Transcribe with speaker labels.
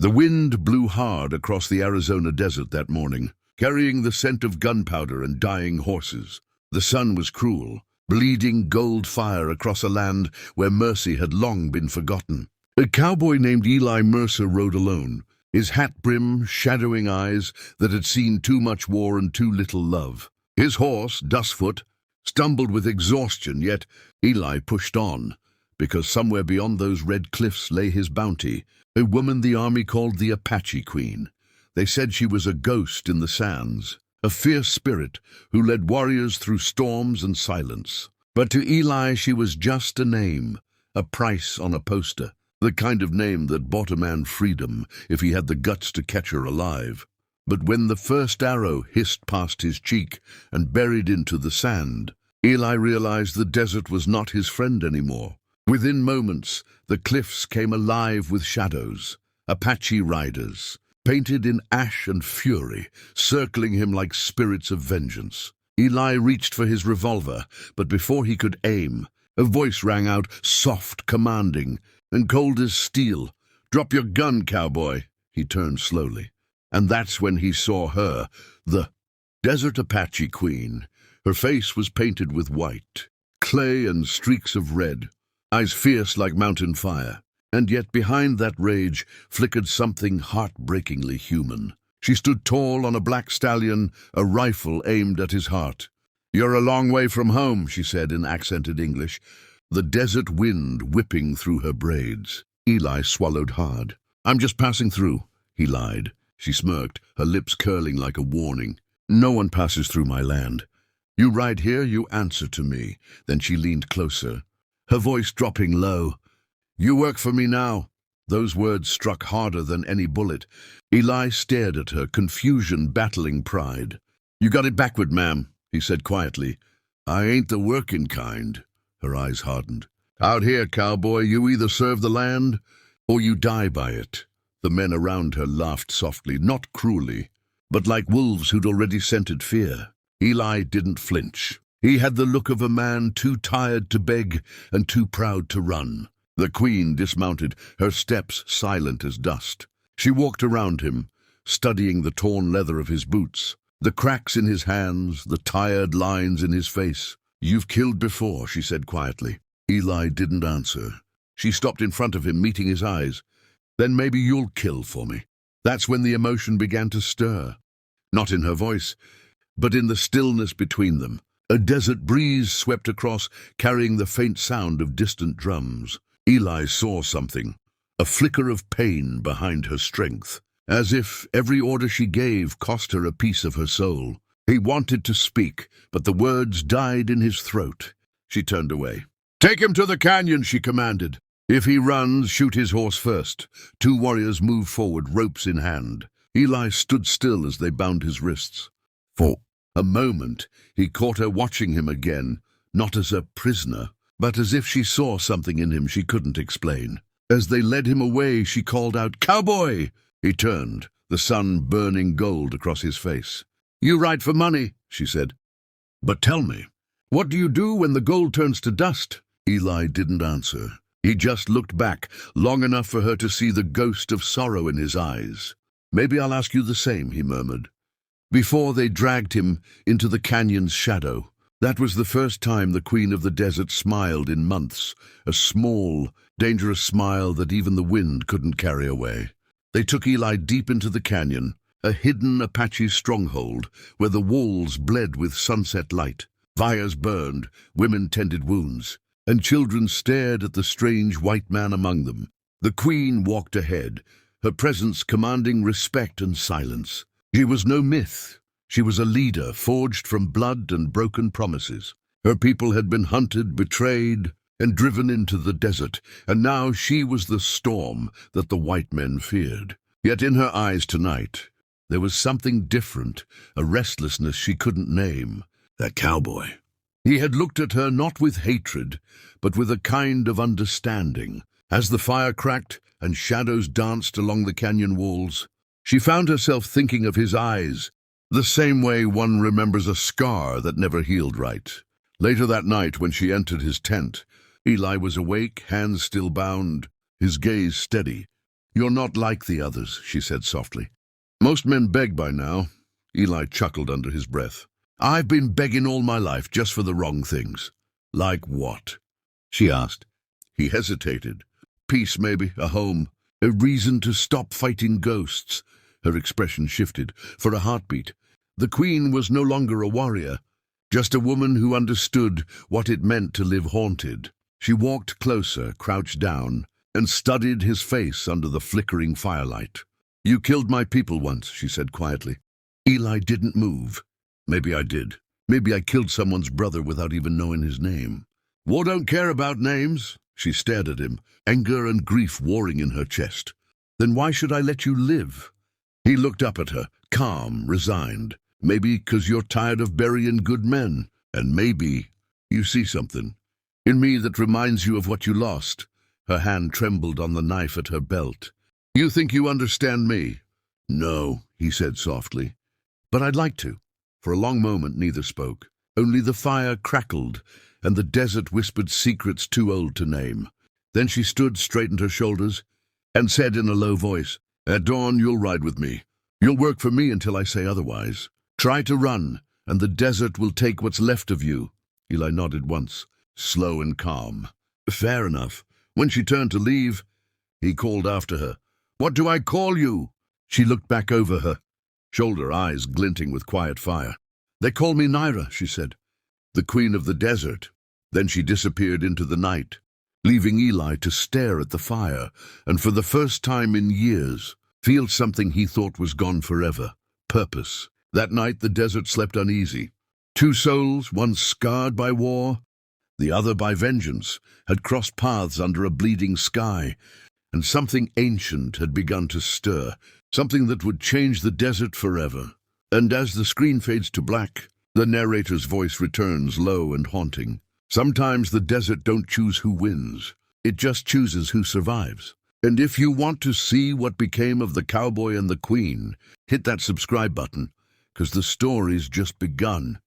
Speaker 1: The wind blew hard across the Arizona desert that morning, carrying the scent of gunpowder and dying horses. The sun was cruel, bleeding gold fire across a land where mercy had long been forgotten. A cowboy named Eli Mercer rode alone, his hat brim shadowing eyes that had seen too much war and too little love. His horse, Dustfoot, stumbled with exhaustion, yet Eli pushed on, because somewhere beyond those red cliffs lay his bounty, a woman the army called the Apache Queen. They said she was a ghost in the sands, a fierce spirit who led warriors through storms and silence. But to Eli she was just a name, a price on a poster, the kind of name that bought a man freedom if he had the guts to catch her alive. But when the first arrow hissed past his cheek and buried into the sand, Eli realized the desert was not his friend anymore. Within moments, the cliffs came alive with shadows, Apache riders, painted in ash and fury, circling him like spirits of vengeance. Eli reached for his revolver, but before he could aim, a voice rang out, soft, commanding, and cold as steel. "Drop your gun, cowboy." He turned slowly, and that's when he saw her, the Desert Apache Queen. Her face was painted with white, clay and streaks of red, eyes fierce like mountain fire. And yet behind that rage flickered something heartbreakingly human. She stood tall on a black stallion, a rifle aimed at his heart. "You're a long way from home," she said in accented English, the desert wind whipping through her braids. Eli swallowed hard. "I'm just passing through," he lied. She smirked, her lips curling like a warning. "No one passes through my land. You ride here, you answer to me." Then she leaned closer, her voice dropping low. "You work for me now." Those words struck harder than any bullet. Eli stared at her, confusion battling pride. "You got it backward, ma'am," he said quietly. "I ain't the working kind." Her eyes hardened. "Out here, cowboy, you either serve the land or you die by it." The men around her laughed softly, not cruelly, but like wolves who'd already scented fear. Eli didn't flinch. He had the look of a man too tired to beg and too proud to run. The Queen dismounted, her steps silent as dust. She walked around him, studying the torn leather of his boots, the cracks in his hands, the tired lines in his face. "You've killed before," she said quietly. Eli didn't answer. She stopped in front of him, meeting his eyes. "Then maybe you'll kill for me." That's when the emotion began to stir. Not in her voice, but in the stillness between them. A desert breeze swept across, carrying the faint sound of distant drums. Eli saw something, a flicker of pain behind her strength, as if every order she gave cost her a piece of her soul. He wanted to speak, but the words died in his throat. She turned away. "Take him to the canyon," she commanded. "If he runs, shoot his horse first." Two warriors moved forward, ropes in hand. Eli stood still as they bound his wrists. For a moment, he caught her watching him again, not as a prisoner, but as if she saw something in him she couldn't explain. As they led him away, she called out, "Cowboy!" He turned, the sun burning gold across his face. "You ride for money," she said. "But tell me, what do you do when the gold turns to dust?" Eli didn't answer. He just looked back, long enough for her to see the ghost of sorrow in his eyes. "Maybe I'll ask you the same," he murmured. Before they dragged him into the canyon's shadow. That was the first time the Queen of the Desert smiled in months, a small, dangerous smile that even the wind couldn't carry away. They took Eli deep into the canyon, a hidden Apache stronghold where the walls bled with sunset light. Fires burned, women tended wounds, and children stared at the strange white man among them. The Queen walked ahead, her presence commanding respect and silence. She was no myth. She was a leader forged from blood and broken promises. Her people had been hunted, betrayed, and driven into the desert, and now she was the storm that the white men feared. Yet in her eyes tonight, there was something different, a restlessness she couldn't name. That cowboy. He had looked at her not with hatred, but with a kind of understanding. As the fire cracked and shadows danced along the canyon walls, she found herself thinking of his eyes, the same way one remembers a scar that never healed right. Later that night, when she entered his tent, Eli was awake, hands still bound, his gaze steady. "You're not like the others," she said softly. "Most men beg by now." Eli chuckled under his breath. "I've been begging all my life just for the wrong things." "Like what?" she asked. He hesitated. "Peace, maybe, a home, a reason to stop fighting ghosts." Her expression shifted. For a heartbeat. The Queen was no longer a warrior, just a woman who understood what it meant to live haunted. She walked closer, crouched down, and studied his face under the flickering firelight. "You killed my people once," she said quietly. Eli didn't move. "Maybe I did. Maybe I killed someone's brother without even knowing his name." "War don't care about names." She stared at him, anger and grief warring in her chest. "Then why should I let you live?" He looked up at her, calm, resigned. "Maybe 'cause you're tired of burying good men. And maybe you see something in me that reminds you of what you lost." Her hand trembled on the knife at her belt. "You think you understand me?" "No," he said softly. "But I'd like to." For a long moment neither spoke. Only the fire crackled, and the desert whispered secrets too old to name. Then she stood, straightened her shoulders, and said in a low voice, "At dawn you'll ride with me. You'll work for me until I say otherwise. Try to run, and the desert will take what's left of you." Eli nodded once, slow and calm. "Fair enough." When she turned to leave, he called after her, "What do I call you?" She looked back over her, shoulder eyes glinting with quiet fire. "They call me Naira," she said, "the Queen of the Desert." Then she disappeared into the night, leaving Eli to stare at the fire, and for the first time in years, feel something he thought was gone forever: purpose. That night the desert slept uneasy. Two souls, one scarred by war, the other by vengeance, had crossed paths under a bleeding sky, and something ancient had begun to stir, something that would change the desert forever. And as the screen fades to black, the narrator's voice returns, low and haunting. "Sometimes the desert don't choose who wins. It just chooses who survives." And if you want to see what became of the Cowboy and the Queen, hit that subscribe button, 'cause the story's just begun.